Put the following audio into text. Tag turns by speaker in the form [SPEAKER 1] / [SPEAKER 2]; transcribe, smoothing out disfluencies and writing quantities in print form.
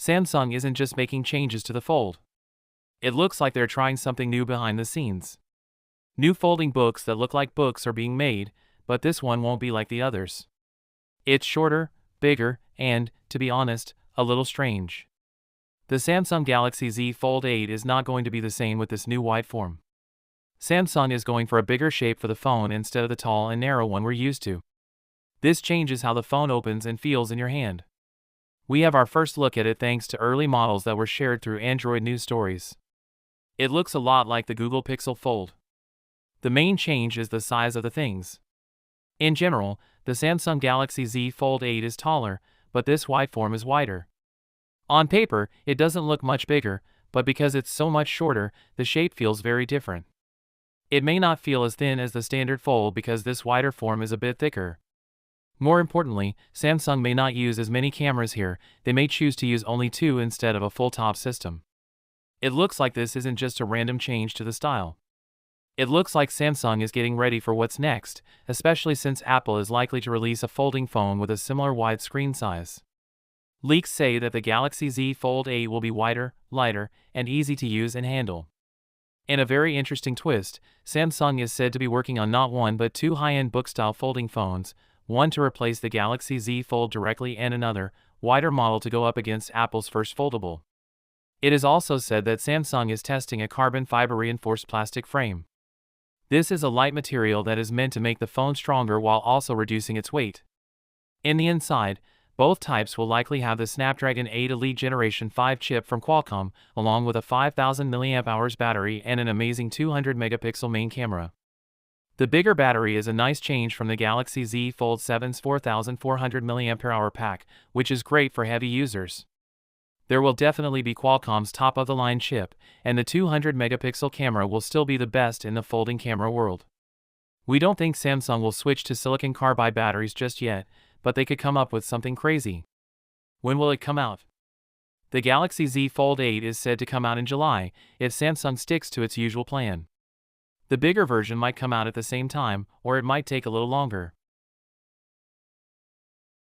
[SPEAKER 1] Samsung isn't just making changes to the Fold. It looks like they're trying something new behind the scenes. New folding books that look like books are being made, but this one won't be like the others. It's shorter, bigger, and, to be honest, a little strange. The Samsung Galaxy Z Fold 8 is not going to be the same with this new wide form. Samsung is going for a bigger shape for the phone instead of the tall and narrow one we're used to. This changes how the phone opens and feels in your hand. We have our first look at it thanks to early models that were shared through Android news stories. It looks a lot like the Google Pixel Fold. The main change is the size of the things. In general, the Samsung Galaxy Z Fold 8 is taller, but this wide form is wider. On paper, it doesn't look much bigger, but because it's so much shorter, the shape feels very different. It may not feel as thin as the standard Fold because this wider form is a bit thicker. More importantly, Samsung may not use as many cameras here, they may choose to use only 2 instead of a full top system. It looks like this isn't just a random change to the style. It looks like Samsung is getting ready for what's next, especially since Apple is likely to release a folding phone with a similar wide screen size. Leaks say that the Galaxy Z Fold 8 will be wider, lighter, and easy to use and handle. In a very interesting twist, Samsung is said to be working on not one but 2 high-end book-style folding phones, one to replace the Galaxy Z Fold directly and another, wider model to go up against Apple's first foldable. It is also said that Samsung is testing a carbon fiber reinforced plastic frame. This is a light material that is meant to make the phone stronger while also reducing its weight. In the inside, both types will likely have the Snapdragon 8 Elite Generation 5 chip from Qualcomm, along with a 5000 mAh battery and an amazing 200 megapixel main camera. The bigger battery is a nice change from the Galaxy Z Fold 7's 4400 mAh pack, which is great for heavy users. There will definitely be Qualcomm's top-of-the-line chip, and the 200 megapixel camera will still be the best in the folding camera world. We don't think Samsung will switch to silicon carbide batteries just yet, but they could come up with something crazy. When will it come out? The Galaxy Z Fold 8 is said to come out in July, if Samsung sticks to its usual plan. The bigger version might come out at the same time, or it might take a little longer.